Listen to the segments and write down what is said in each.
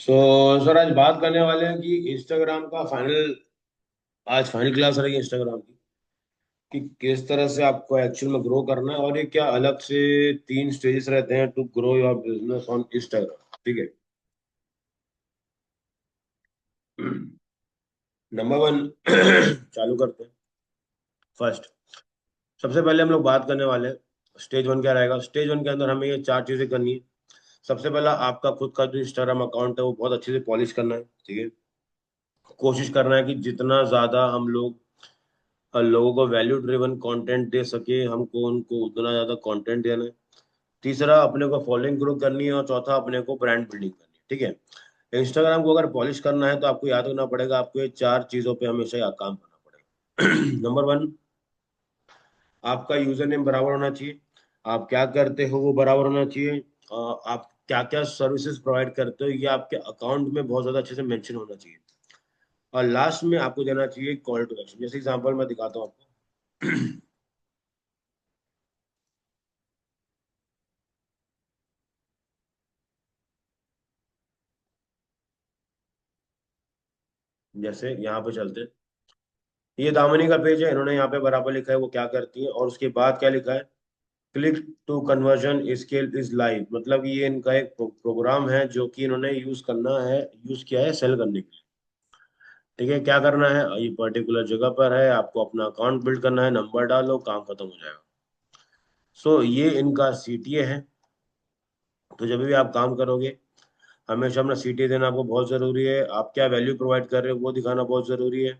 So sir आज बात करने वाले हैं कि इंस्टाग्राम का आज फाइनल क्लास रहेगी इंस्टाग्राम की कि किस तरह से आपको एक्चुअल में ग्रो करना है और ये क्या अलग से 3 स्टेजेस रहते हैं to grow your business on Instagram. ठीक है। नंबर वन चालू करते हैं। फर्स्ट, सबसे पहले हम लोग बात करने वाले हैं स्टेज वन क्या रहेगा। स्टेज वन के अंदर हमें ये 4 चीजें करनी है। सबसे पहला, आपका खुद का जो इंस्टाग्राम अकाउंट है वो बहुत अच्छे से पॉलिश करना है। ठीक है। कोशिश करना है कि जितना ज्यादा हम लोग लोगों को वैल्यू ड्रिवन कंटेंट दे सके, हमको उनको उतना ज्यादा कंटेंट देना है। तीसरा, अपने को फॉलोइंग ग्रो करनी है। और चौथा, अपने को ब्रांड बिल्डिंग करनी है। ठीक है। इंस्टाग्राम को अगर पॉलिश करना है तो आपको याद रखना पड़ेगा, आपको ये 4 चीजों पे हमेशा काम करना पड़ेगा। नंबर वन, आपका यूजर नेम बराबर होना चाहिए। आप क्या करते हो वो बराबर होना चाहिए। आप क्या क्या सर्विसेज प्रोवाइड करते हो ये आपके अकाउंट में बहुत ज्यादा अच्छे से मेंशन होना चाहिए। और लास्ट में आपको देना चाहिए कॉल टू एक्शन। जैसे एग्जांपल मैं दिखाता हूँ आपको। जैसे यहाँ पे चलते हैं। ये दामिनी का पेज है, इन्होंने यहाँ पे बराबर लिखा है वो क्या करती है और उसके बाद क्या लिखा है, click to conversion scale is live. मतलब ये इनका एक प्रोग्राम है जो कि इन्होंने यूज करना है, यूज किया है सेल करने के लिए। ठीक है। क्या करना है, ये पर्टिकुलर जगह पर है, आपको अपना अकाउंट बिल्ड करना है, नंबर डालो, काम खत्म हो जाएगा। सो ये इनका सीटीए है। तो जब भी आप काम करोगे हमेशा अपना सीटीए देना आपको बहुत जरूरी है। आप क्या वैल्यू प्रोवाइड कर रहे हो वो दिखाना बहुत जरूरी है।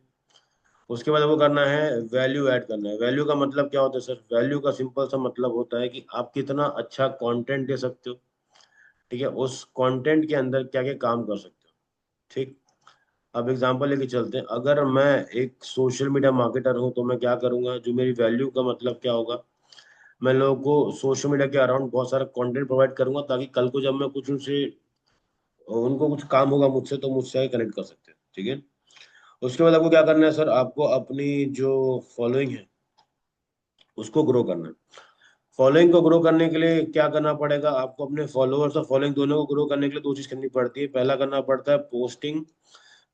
उसके बाद वो करना है वैल्यू ऐड करना है। वैल्यू का मतलब क्या होता है सर, वैल्यू का सिंपल सा मतलब होता है कि आप कितना अच्छा कंटेंट दे सकते हो। ठीक है। उस कंटेंट के अंदर क्या क्या काम कर सकते हो। ठीक। अब एग्जांपल लेके चलते हैं। अगर मैं एक सोशल मीडिया मार्केटर हूं तो मैं क्या करूंगा, जो मेरी वैल्यू का मतलब क्या होगा, मैं लोगों को सोशल मीडिया के अराउंड बहुत सारा कंटेंट प्रोवाइड करूंगा ताकि कल को जब मैं कुछ उनसे उनको कुछ काम होगा मुझसे तो मुझसे कनेक्ट कर सकते हैं। ठीक है। उसके बाद आपको क्या करना है सर, आपको अपनी जो फॉलोइंग है उसको ग्रो करना है। फॉलोइंग को ग्रो करने के लिए क्या करना पड़ेगा, आपको अपने फॉलोअर्स और फॉलोइंग दोनों को ग्रो करने के लिए 2 चीज करनी पड़ती है। पहला करना पड़ता है पोस्टिंग,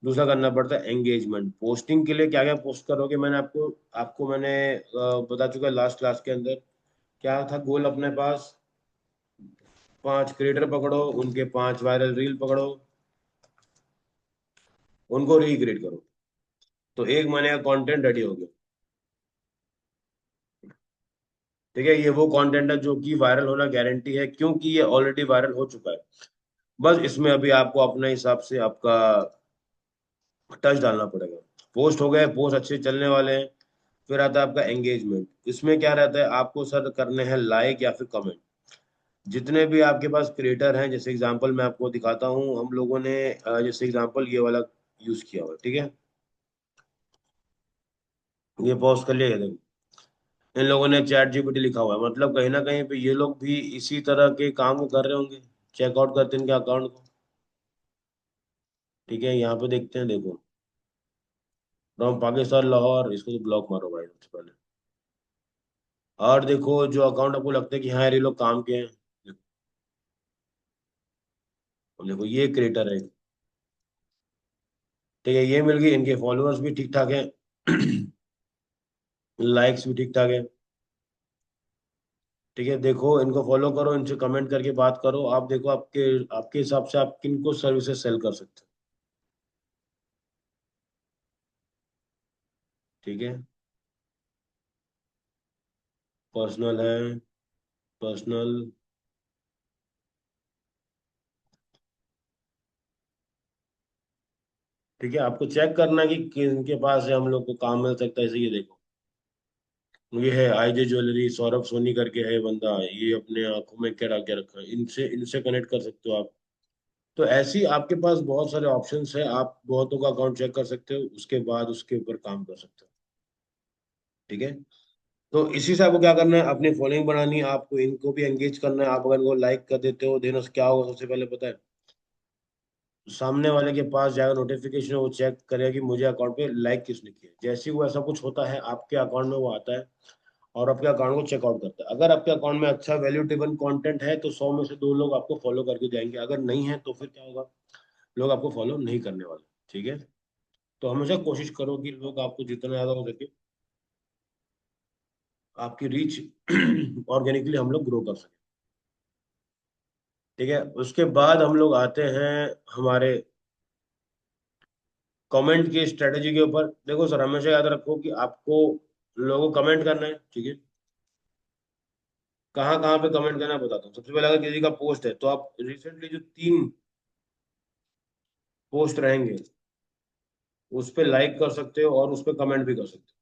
दूसरा करना पड़ता है एंगेजमेंट। पोस्टिंग के लिए क्या क्या पोस्ट करोगे, मैंने आपको आपको मैंने बता चुका लास्ट क्लास के अंदर। क्या था गोल अपने पास, 5 क्रिएटर पकड़ो, उनके 5 वायरल रील पकड़ो, उनको रिक्रिएट करो। तो एक महीने का कंटेंट रेडी हो गया। ठीक है। ये वो कंटेंट है जो कि वायरल होना गारंटी है, क्योंकि ये ऑलरेडी वायरल हो चुका है। बस इसमें अभी आपको अपने हिसाब से आपका टच डालना पड़ेगा। पोस्ट हो गए, पोस्ट अच्छे चलने वाले हैं। फिर आता है आपका एंगेजमेंट। इसमें क्या रहता है, आपको सर करने हैं लाइक या फिर कमेंट। जितने भी आपके पास क्रिएटर हैं, जैसे एग्जांपल मैं आपको दिखाता हूँ, हम लोगों ने जैसे एग्जांपल ये वाला यूज किया हुआ है। ठीक है। ये पॉज कर लिया, ये देखो इन लोगों ने चैट जीपीटी लिखा हुआ है, मतलब कहीं ना कहीं पे ये लोग भी इसी तरह के काम को कर रहे होंगे। चेकआउट करते हैं इनके अकाउंट को। ठीक है। यहाँ पे देखते हैं, देखो फ्रॉम पाकिस्तान लाहौर, इसको तो ब्लॉक मारो भाई सबसे पहले। और देखो जो अकाउंट आपको लगता है कि हाँ यार ये लोग काम के हैं, देखो ये क्रिएटर है। ठीक है। ये मिल गई, इनके फॉलोअर्स भी ठीक ठाक हैं। लाइक्स भी ठीक ठाक है। ठीक है। देखो इनको फॉलो करो, इनसे कमेंट करके बात करो। आप देखो आपके आपके हिसाब से आप किन को सर्विसेज सेल कर सकते हो। ठीक है। पर्सनल है, पर्सनल। ठीक है। आपको चेक करना है कि किनके पास है हम लोग को काम मिल सकता है। इसे ये देखो, ये है आईजे ज्वेलरी, सौरभ सोनी करके है बंदा, ये अपने आंखों में क्या डाल के रखा है, इनसे इनसे कनेक्ट कर सकते हो आप। तो ऐसी आपके पास बहुत सारे ऑप्शंस है, आप बहुतों का अकाउंट चेक कर सकते हो, उसके बाद उसके ऊपर काम कर सकते हो। ठीक है। तो इसी से आपको क्या करना है, अपनी फॉलोइंग बढ़ानी है, आपको इनको भी एंगेज करना है। आप अगर इनको लाइक कर देते हो देन उससे क्या होगा, सबसे पहले पता है, सामने वाले के पास जाएगा नोटिफिकेशन, वो चेक करेगा कि मुझे अकाउंट पे लाइक किसने किया। जैसे ही वो ऐसा कुछ होता है आपके अकाउंट में वो आता है और आपके अकाउंट को चेकआउट करता है। अगर आपके अकाउंट में अच्छा वैल्यू ड्रिवन कंटेंट है तो 100 में से 2 लोग आपको फॉलो करके जाएंगे, अगर नहीं है तो फिर क्या होगा, लोग आपको फॉलो नहीं करने वाले। ठीक है, तो हमेशा कोशिश करो कि लोग आपको जितना ज्यादा हो सके आपकी रीच ऑर्गेनिकली हम लोग ग्रो कर सके। ठीक है, उसके बाद हम लोग आते हैं हमारे कमेंट की स्ट्रेटेजी के ऊपर। देखो सर, हमेशा याद रखो कि आपको लोगों को कमेंट करना है। ठीक है, कहाँ कहाँ पे कमेंट करना है बताता हूँ। सबसे पहले अगर किसी का पोस्ट है तो आप रिसेंटली जो 3 पोस्ट रहेंगे उस पे लाइक कर सकते हो और उस पे कमेंट भी कर सकते हो।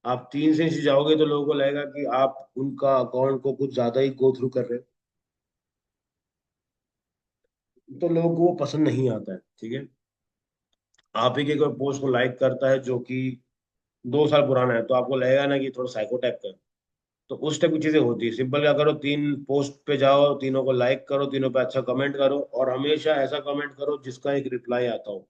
आप 3 से नीचे जाओगे तो लोगों को लगेगा कि आप उनका अकाउंट को कुछ ज्यादा ही गो थ्रू कर रहे हो, तो लोगों को वो पसंद नहीं आता है। ठीक है, आप ही के कोई पोस्ट को लाइक करता है जो कि 2 साल पुराना है तो आपको लगेगा ना कि थोड़ा साइको टाइप का है। तो उस टाइप की चीजें होती है। सिंपल क्या करो, 3 पोस्ट पे जाओ, तीनों को लाइक करो, तीनों पे अच्छा कमेंट करो, और हमेशा ऐसा कमेंट करो जिसका एक रिप्लाई आता हो।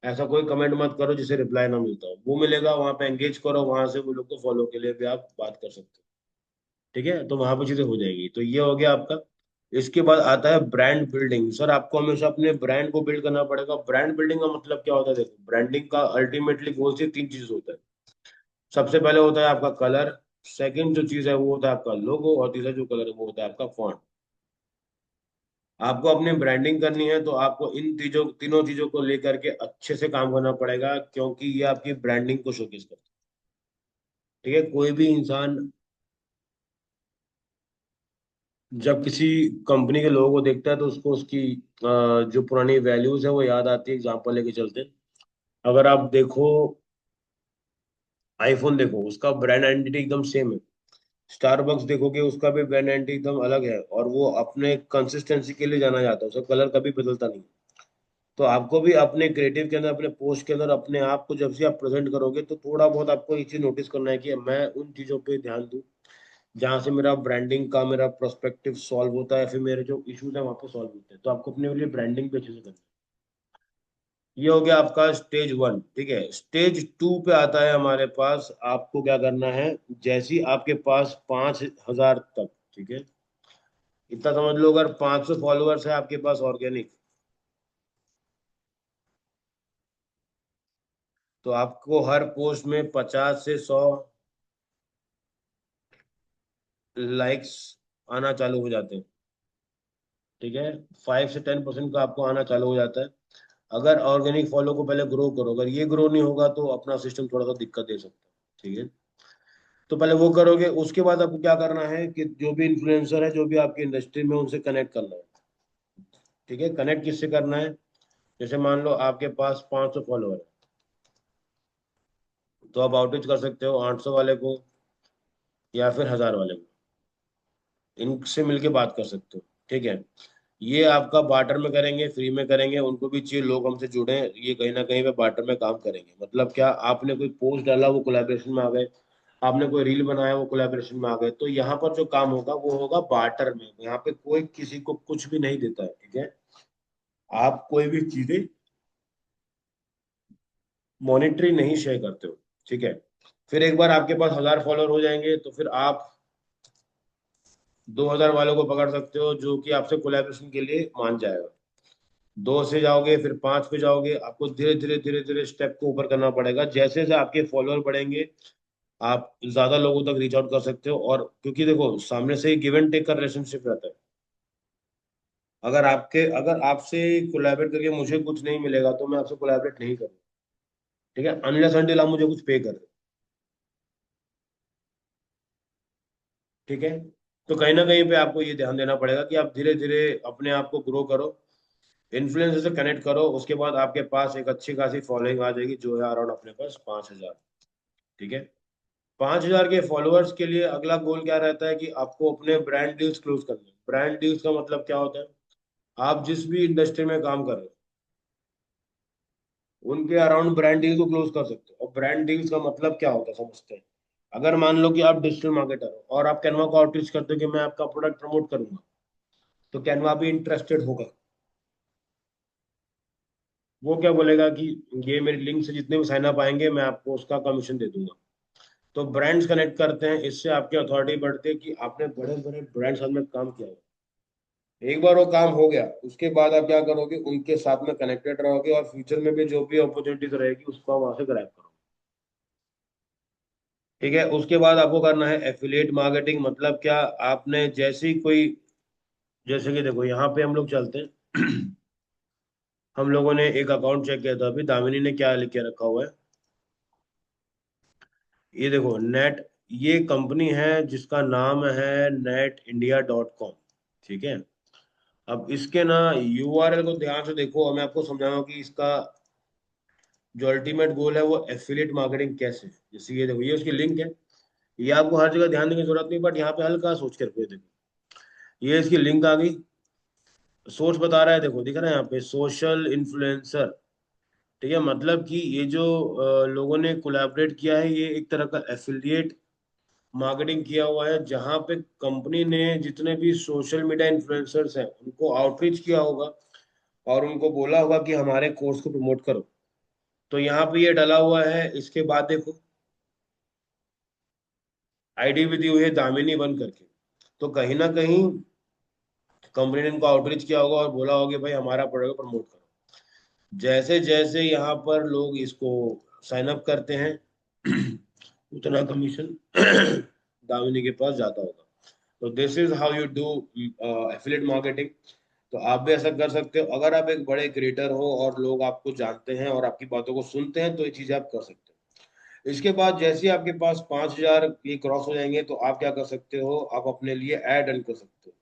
ऐसा कोई कमेंट मत करो जिसे रिप्लाई ना मिलता हो। वो मिलेगा वहां पे एंगेज करो, वहां से वो लोग को फॉलो के लिए भी आप बात कर सकते हो। ठीक है, तो वहां पे चीजें हो जाएगी। तो ये हो गया आपका। इसके बाद आता है ब्रांड बिल्डिंग। सर, आपको हमेशा अपने ब्रांड को बिल्ड करना पड़ेगा। ब्रांड बिल्डिंग का मतलब क्या होता है? देखो, ब्रांडिंग का अल्टीमेटली गोल सिर्फ 3 चीज होता है। सबसे पहले होता है आपका कलर, सेकंड जो चीज है वो होता है आपका लोगो, और तीसरा जो कलर है वो होता है आपका फॉन्ट। आपको अपनी ब्रांडिंग करनी है तो आपको इन तीनों चीजों को लेकर के अच्छे से काम करना पड़ेगा, क्योंकि ये आपकी ब्रांडिंग को शोकेस करता है। ठीक है, कोई भी इंसान जब किसी कंपनी के लोगों को देखता है तो उसको उसकी जो पुरानी वैल्यूज है वो याद आती है। एग्जांपल लेके चलते हैं, अगर आप देखो, आईफोन देखो, उसका ब्रांड आइडेंटिटी एकदम सेम है। स्टारबक्स देखोगे, उसका भी ब्रांड आइडेंटिटी एकदम अलग है, और वो अपने कंसिस्टेंसी के लिए जाना जाता है, उसका कलर कभी बदलता नहीं। तो आपको भी अपने क्रिएटिव के अंदर, अपने पोस्ट के अंदर, अपने आप को जब से आप प्रेजेंट करोगे तो थोड़ा बहुत आपको एक चीज नोटिस करना है कि मैं उन चीजों पे ध्यान दूं जहां से मेरा ब्रांडिंग का मेरा प्रोस्पेक्टिव सॉल्व होता है, फिर मेरे जो इश्यूज है वहां पे सॉल्व होते हैं। तो आपको अपने लिए ब्रांडिंग पे अच्छे से करना है। ये हो गया आपका स्टेज 1। ठीक है, स्टेज 2 पे आता है हमारे पास। आपको क्या करना है, जैसे ही आपके पास 5,000 तक, ठीक है, इतना समझ लो, अगर 500 फॉलोअर्स है आपके पास ऑर्गेनिक, तो आपको हर पोस्ट में 50 से 100 लाइक्स आना चालू हो जाते हैं। ठीक है, 5 से 10% का आपको आना चालू हो जाता है। अगर ऑर्गेनिक फॉलो को पहले ग्रो करो, अगर ये ग्रो नहीं होगा तो अपना सिस्टम थोड़ा सा दिक्कत दे सकता है। ठीक है, तो पहले वो करोगे, उसके बाद आपको क्या करना है कि जो भी इन्फ्लुएंसर है, जो भी आपकी इंडस्ट्री में, उनसे कनेक्ट करना है। ठीक है, कनेक्ट किससे करना है? जैसे मान लो आपके पास 500 फॉलोअर है, तो आप आउटरीच कर सकते हो 800 वाले को या फिर 1,000 वाले को। इनसे मिलके बात कर सकते हो। ठीक है, ये आपका बार्टर में करेंगे, फ्री में करेंगे, उनको भी चाहिए लोग हमसे जुड़े। ये कहीं ना कहीं पे बार्टर में काम करेंगे। मतलब क्या, आपने कोई पोस्ट डाला वो कोलैबोरेशन में आ गए, आपने कोई रील बनाया वो कोलैबोरेशन में आ गए, तो यहाँ पर जो काम होगा वो होगा बार्टर में। यहाँ पे कोई किसी को कुछ भी नहीं देता है। ठीक है, आप कोई भी चीजें मॉनिटरी नहीं शेयर करते हो। ठीक है, फिर एक बार आपके पास 1,000 फॉलोअर हो जाएंगे तो फिर आप 2,000 वालों को पकड़ सकते हो जो कि आपसे कोलैबोरेशन के लिए मान जाएगा। 2 से जाओगे, फिर 5 पे जाओगे, आपको धीरे धीरे धीरे धीरे स्टेप को ऊपर करना पड़ेगा। जैसे जैसे आपके फॉलोअर बढ़ेंगे आप ज्यादा लोगों तक रीच आउट कर सकते हो। और क्योंकि देखो, सामने से गिव एंड टेक का रिलेशनशिप रहता है। अगर आपसे कोलैबोरेट करके मुझे कुछ नहीं मिलेगा तो मैं आपसे कोलैबोरेट नहीं करूँ। ठीक है, अनलेस अनटिल आप मुझे कुछ पे कर रहे हो। ठीक है, तो कहीं ना कहीं पे आपको ये ध्यान देना पड़ेगा कि आप धीरे धीरे अपने आप को ग्रो करो, इन्फ्लुएंसर से कनेक्ट करो। उसके बाद आपके पास एक अच्छी खासी फॉलोइंग आ जाएगी, जो है अराउंड अपने पास 5,000। ठीक है, 5,000 के फॉलोअर्स के लिए अगला गोल क्या रहता है कि आपको अपने ब्रांड डील्स क्लोज करने। ब्रांड डील्स का मतलब क्या होता है? आप जिस भी इंडस्ट्री में काम कर रहे हो उनके अराउंड ब्रांड डील को क्लोज कर सकते हो। और ब्रांड डील्स का मतलब क्या होता है समझते हैं? अगर मान लो कि आप डिजिटल मार्केटर हो और आप कैनवा को आउटरीच करते हो कि मैं आपका प्रोडक्ट प्रमोट करूंगा, तो कैनवा भी इंटरेस्टेड होगा। वो क्या बोलेगा कि ये मेरी लिंक से जितने भी साइन अप आएंगे मैं आपको उसका कमीशन दे दूंगा। तो ब्रांड्स कनेक्ट करते हैं, इससे आपकी अथॉरिटी बढ़ती है कि आपने बड़े बड़े ब्रांड साथ में काम किया है। एक बार वो काम हो गया, उसके बाद आप क्या करोगे, उनके साथ में कनेक्टेड रहोगे और फ्यूचर में भी जो भी अपॉर्चुनिटीज रहेगी उसको आप वहां से ग्रैब करोगे। ठीक है, उसके बाद आपको करना है एफिलिएट मार्केटिंग। मतलब क्या, आपने जैसी कोई, जैसे कि देखो यहाँ पे हम लोग चलते हैं। हम लोगों ने एक अकाउंट चेक किया था अभी, दामिनी ने क्या लिख के रखा हुआ है, ये देखो नेट, ये कंपनी है जिसका नाम है netindia.com। ठीक है, अब इसके ना यूआरएल को ध्यान से देखो और मैं आपको समझाऊंगा कि इसका जो अल्टीमेट गोल है वो एफिलिएट मार्केटिंग कैसे है। जैसे ये देखो, ये उसकी लिंक है, ये आपको हर जगह ध्यान देने की जरूरत नहीं, बट यहाँ पे हल्का सोच के रखो। ये देखो, ये इसकी लिंक आ गई, सोर्स बता रहा है, देखो दिख रहा है यहाँ पे सोशल इन्फ्लुएंसर। ठीक है, मतलब कि ये जो लोगों ने कोलैबोरेट किया है, ये एक तरह का एफिलिएट मार्केटिंग किया हुआ है, जहां पे कंपनी ने जितने भी सोशल मीडिया इन्फ्लुएंसर्स हैं उनको आउटरीच किया होगा और उनको बोला होगा कि हमारे कोर्स को प्रमोट करो। तो यहाँ पे ये डला हुआ है, इसके बाद देखो आईडी भी दी हुई है दामिनी वन करके। तो कहीं ना कहीं कंपनी ने इनको आउटरीच किया होगा और बोला होगा कि भाई हमारा प्रोडक्ट प्रमोट करो। जैसे जैसे यहाँ पर लोग इसको साइन अप करते हैं, उतना कमीशन दामिनी के पास जाता होगा। तो this is how you do affiliate marketing. तो आप भी ऐसा कर सकते हो, अगर आप एक बड़े क्रिएटर हो और लोग आपको जानते हैं और आपकी बातों को सुनते हैं, तो ये चीजें आप कर सकते हो। इसके बाद जैसे ही आपके पास 5,000 ये क्रॉस हो जाएंगे, तो आप क्या कर सकते हो, आप अपने लिए ऐड रन कर सकते हो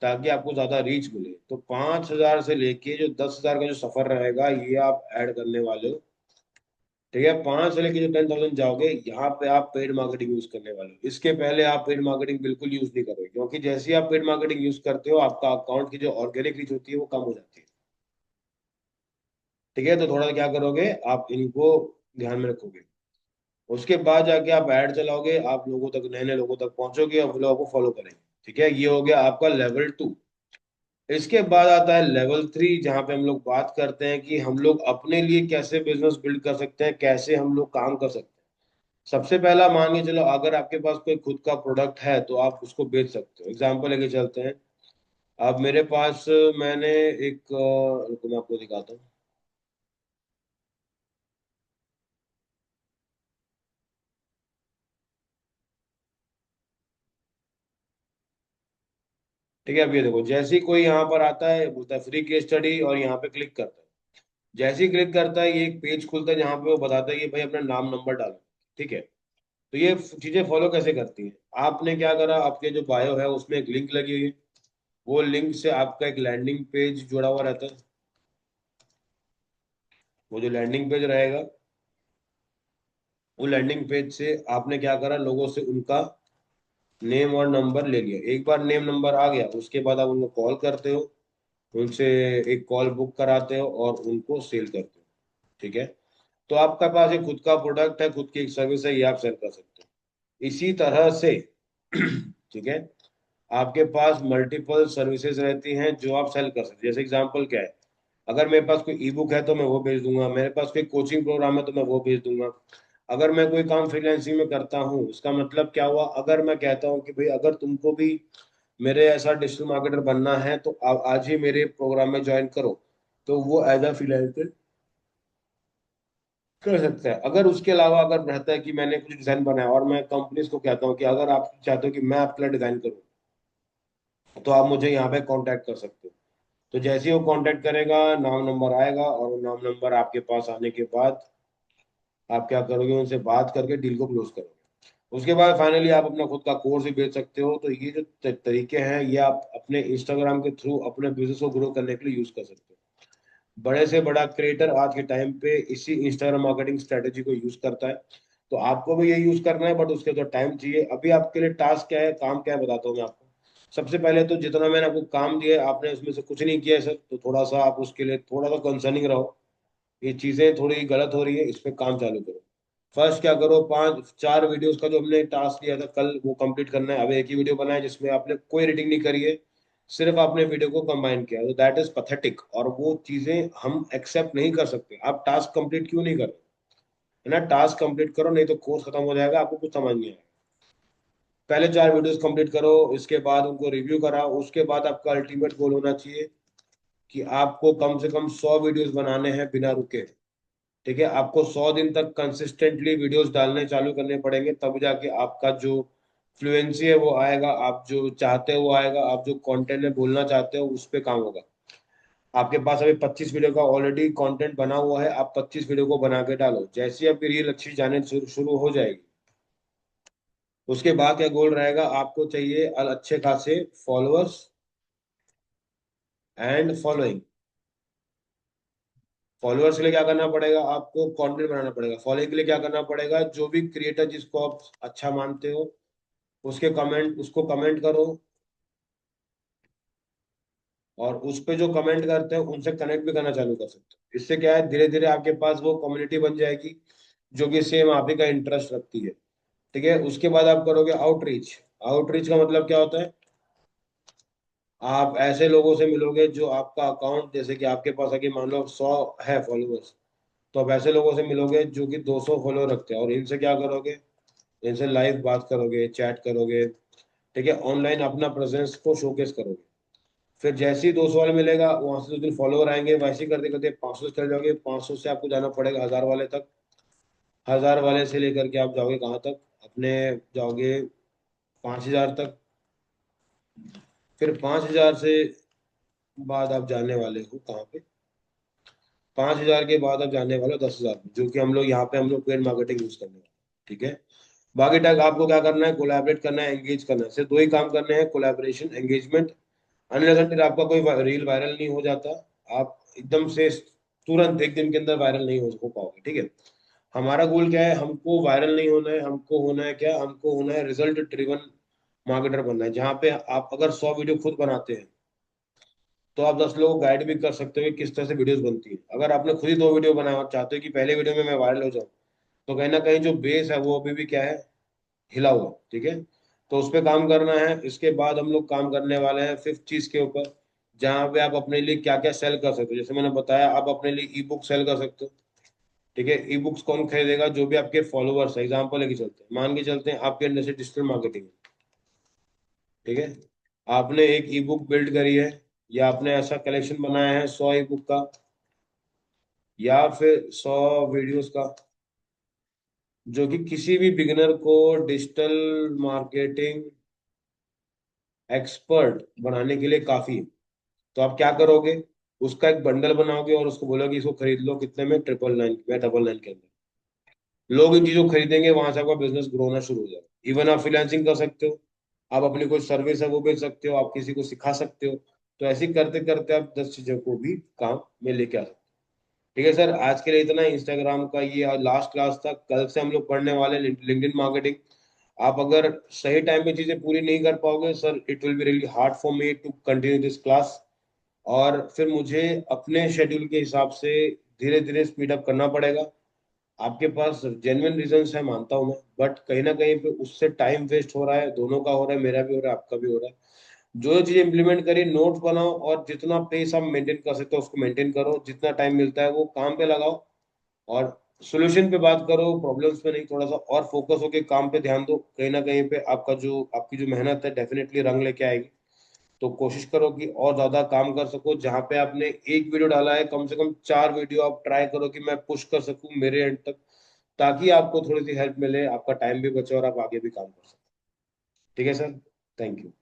ताकि आपको ज्यादा रीच मिले। तो 5,000 से लेके जो 10,000 का जो सफर रहेगा, ये आप ऐड करने वाले हो। ठीक है, 5 से लेके जो 10,000 जाओगे, यहाँ पे आप पेड मार्केटिंग यूज करने वाले हो। इसके पहले आप पेड मार्केटिंग बिल्कुल यूज नहीं करोगे, क्योंकि जैसे ही आप पेड मार्केटिंग यूज करते हो, आपका अकाउंट की जो ऑर्गेनिक रीच होती है वो कम हो जाती है। ठीक है, तो थोड़ा क्या करोगे, आप इनको ध्यान में रखोगे। उसके बाद जाके आप ऐड चलाओगे, आप लोगों तक, नए नए लोगों तक पहुंचोगे और वो लोग आपको फॉलो करेंगे। ठीक है, ये हो गया आपका लेवल 2। इसके बाद आता है लेवल 3, जहां पे हम लोग बात करते हैं कि हम लोग अपने लिए कैसे बिजनेस बिल्ड कर सकते हैं, कैसे हम लोग काम कर सकते हैं। सबसे पहला मान के चलो, अगर आपके पास कोई खुद का प्रोडक्ट है तो आप उसको बेच सकते हो। एग्जांपल लेके चलते हैं, अब मेरे पास मैंने एक रुको मैं आपको दिखाता हूँ। ठीक है, अब ये देखो, जैसे ही कोई यहाँ पर आता है, बोलता है फ्री केस स्टडी और यहाँ पे क्लिक करता है। जैसे ही क्लिक करता है, ये एक पेज खुलता है जहाँ पे वो बताता है कि भाई अपना नाम नंबर डालो। ठीक है, तो ये चीजें फॉलो कैसे करती है, आपने क्या करा, आपके जो बायो है उसमें एक लिंक लगी हुई है, वो लिंक से आपका एक लैंडिंग पेज जुड़ा हुआ रहता है। वो जो लैंडिंग पेज रहेगा, वो लैंडिंग पेज से आपने क्या करा, लोगों से उनका नेम और नंबर ले लिया। एक बार नेम नंबर आ गया, उसके बाद आप उनको कॉल करते हो, उनसे एक कॉल बुक कराते हो और उनको सेल करते हो। ठीक है, तो आपका पास एक खुद का प्रोडक्ट है, खुद की एक सर्विस है, ये आप सेल कर सकते हो। इसी तरह से ठीक है, आपके पास मल्टीपल सर्विसेज रहती हैं जो आप सेल कर सकते हैं। जैसे एग्जांपल क्या है, अगर मेरे पास कोई ई बुक है तो मैं वो भेज दूंगा, मेरे पास कोई कोचिंग प्रोग्राम है तो मैं वो भेज दूंगा। अगर मैं कोई काम फ्रीलांसिंग में करता हूँ, इसका मतलब क्या हुआ, अगर मैं कहता हूँ कि भाई अगर तुमको भी मेरे ऐसा डिजिटल मार्केटर बनना है तो आप आज ही मेरे प्रोग्राम में ज्वाइन करो, तो वो एज अ फ्रीलांसर कर सकता है। अगर उसके अलावा अगर रहता है कि मैंने कुछ डिजाइन बनाया और मैं कंपनीज को कहता हूँ कि अगर आप चाहते हो कि मैं आपके लिए डिजाइन करूँ, तो आप मुझे यहाँ पे कांटेक्ट कर सकते हो। तो जैसे ही वो कांटेक्ट करेगा, नाम नंबर आएगा और वो नाम नंबर आपके पास आने के बाद आप क्या करोगे, उनसे बात करके डील को क्लोज करोगे। उसके बाद फाइनली आप अपना खुद का कोर्स भी बेच सकते हो। तो ये जो तरीके हैं, ये आप अपने इंस्टाग्राम के थ्रू अपने बिजनेस को ग्रो करने के लिए यूज कर सकते हो। बड़े से बड़ा क्रिएटर आज के टाइम पे इसी इंस्टाग्राम मार्केटिंग स्ट्रेटेजी को यूज करता है। तो आपको भी ये यूज करना है, बट उसके तो टाइम चाहिए। अभी आपके लिए टास्क क्या है, काम क्या है, बताता हूँ मैं आपको। सबसे पहले तो जितना मैंने आपको काम दिया है, आपने उसमें से कुछ नहीं किया है सर, तो थोड़ा सा आप उसके लिए थोड़ा सा कंसर्निंग रहो। ये चीजें थोड़ी गलत हो रही है, इस पे काम चालू करो। फर्स्ट क्या करो, 5 4 वीडियोस का जो हमने टास्क दिया था कल, वो कंप्लीट करना है। अब एक ही वीडियो बनाया जिसमें आपने कोई एडिटिंग नहीं करी है, सिर्फ आपने वीडियो को कंबाइन किया, तो दैट इज पथेटिक और वो चीजें हम एक्सेप्ट नहीं कर सकते। आप टास्क कंप्लीट क्यों नहीं कर रहे? है ना, टास्क कंप्लीट करो, नहीं तो कोर्स खत्म हो जाएगा, आपको कुछ समझ नहीं आएगा। पहले 4 वीडियोस कंप्लीट करो, इसके बाद उनको रिव्यू कराओ, उसके बाद आपका अल्टीमेट गोल होना चाहिए कि आपको कम से कम 100 वीडियोस बनाने हैं बिना रुके। ठीक है, आपको 100 दिन तक कंसिस्टेंटली वीडियोस डालने चालू करने पड़ेंगे, तब जाके आपका जो फ्लुएंसी है वो आएगा, आप जो चाहते हो वो आएगा, आप जो कंटेंट में बोलना चाहते हो उस पे काम होगा। आपके पास अभी 25 वीडियो का ऑलरेडी कंटेंट बना हुआ है, आप 25 वीडियो को बना के डालो, जैसे ही आपकी रील अच्छी जाने शुरू शुरू हो जाएगी, उसके बाद क्या गोल रहेगा, आपको चाहिए अच्छे खासे फॉलोअर्स एंड फॉलोइंग। फॉलोअर्स के लिए क्या करना पड़ेगा, आपको कंटेंट बनाना पड़ेगा। फॉलोइंग के लिए क्या करना पड़ेगा, जो भी क्रिएटर जिसको आप अच्छा मानते हो उसको कमेंट करो, और उस पे जो कमेंट करते हैं उनसे कनेक्ट भी करना चालू कर सकते हो। इससे क्या है, धीरे धीरे आपके पास वो कम्युनिटी बन जाएगी जो कि सेम आप ही का इंटरेस्ट रखती है। ठीक है, उसके बाद आप करोगे आउटरीच। आउटरीच का मतलब क्या होता है, आप ऐसे लोगों से मिलोगे जो आपका अकाउंट, जैसे कि आपके पास अगर मान लो 100 है फॉलोअर्स, तो आप ऐसे लोगों से मिलोगे जो कि 200 फॉलो रखते हैं, और इनसे क्या करोगे, इनसे लाइव बात करोगे, चैट करोगे। ठीक है, ऑनलाइन अपना प्रेजेंस को शोकेस करोगे। फिर जैसे ही 200 वाले मिलेगा, वहां से 2 दिन फॉलोअर आएंगे, वैसे ही करते करते 500 से चल जाओगे, 500 से आपको जाना पड़ेगा 1000 वाले तक। 1000 वाले से लेकर के आप जाओगे कहाँ तक, अपने जाओगे 5000 तक। फिर 5000 से बाद आप जाने वाले हो कहाँ पे, 5000 के बाद आप जाने वाले हो 10,000 में, जो कि हम लोग पेड मार्केटिंग यूज करने वाले हैं। ठीक है, बाकी तक आपको क्या करना है, कोलैबोरेट करना है, एंगेज करना है, सिर्फ 2 ही काम करने हैं, कोलैबोरेशन, एंगेजमेंट। अनलेस अनटिल आपका कोई रील वायरल नहीं हो जाता, आप एकदम से तुरंत एक दिन के अंदर वायरल नहीं हो पाओगे। ठीक है, हमारा गोल क्या है, हमको वायरल नहीं होना है, हमको होना है क्या, हमको होना है रिजल्ट ड्रिवन मार्केटर बनना है, जहाँ पे आप अगर 100 वीडियो खुद बनाते हैं तो आप 10 लोगों को गाइड भी कर सकते हो कि किस तरह से वीडियोस बनती है। अगर आपने खुद ही 2 वीडियो बनाया और चाहते हो कि पहले वीडियो में मैं वायरल हो जाऊं, तो कहीं ना कहीं जो बेस है वो अभी भी क्या है, हिला हुआ। ठीक है, तो उस पर काम करना है। इसके बाद हम लोग काम करने वाले हैं 5th चीज के ऊपर, जहाँ पे आप अपने लिए क्या क्या सेल कर सकते हो। जैसे मैंने बताया, आप अपने लिए ई बुक सेल कर सकते हो। ठीक है, ई बुक्स कौन खरीदेगा, जो भी आपके फॉलोअर्स है। एग्जाम्पल लेके चलते हैं, मान के चलते हैं आपके अंदर से डिजिटल मार्केटिंग। ठीक है, आपने एक ई बुक बिल्ड करी है, या आपने ऐसा कलेक्शन बनाया है 100 ई बुक का, या फिर 100 वीडियोस का, जो कि किसी भी बिगिनर को डिजिटल मार्केटिंग एक्सपर्ट बनाने के लिए काफी है। तो आप क्या करोगे, उसका एक बंडल बनाओगे और उसको बोलोगे इसको खरीद लो, कितने में, 999 या 999 के अंदर। लोग इन चीजों को खरीदेंगे, वहां से आपका बिजनेस ग्रो होना शुरू हो जाएगा। इवन आप फ्रीलांसिंग कर सकते हो, आप अपनी कोई सर्विस है वो बेच सकते हो, आप किसी को सिखा सकते हो। तो ऐसे ही करते करते आप 10 चीजों को भी काम में लेके आ सकते हो। ठीक है सर, आज के लिए इतना ही। इंस्टाग्राम का ये लास्ट क्लास था, कल से हम लोग पढ़ने वाले लिंक्डइन मार्केटिंग। आप अगर सही टाइम पे चीजें पूरी नहीं कर पाओगे sir, it will be really hard for me to continue this class. और फिर मुझे अपने शेड्यूल के हिसाब से धीरे धीरे स्पीड अप करना पड़ेगा। आपके पास जेन्युइन रीजंस है, मानता हूं मैं, बट कहीं ना कहीं पे उससे टाइम वेस्ट हो रहा है, दोनों का हो रहा है, मेरा भी हो रहा है, आपका भी हो रहा है। जो चीजें इंप्लीमेंट करिए, नोट्स बनाओ, और जितना पेस आप मेंटेन कर सकते हो उसको मेंटेन करो, जितना टाइम मिलता है वो काम पे लगाओ, और सोल्यूशन पे बात करो, प्रॉब्लम्स पे नहीं। थोड़ा सा और फोकस होके काम पे ध्यान दो, कहीं ना कहीं पे आपकी जो मेहनत है डेफिनेटली रंग लेके आएगी। तो कोशिश करो कि और ज्यादा काम कर सको। जहाँ पे आपने एक वीडियो डाला है, कम से कम 4 वीडियो आप ट्राई करो कि मैं पुश कर सकूं मेरे एंड तक, ताकि आपको थोड़ी सी हेल्प मिले, आपका टाइम भी बचे और आप आगे भी काम कर सको। ठीक है सर, थैंक यू।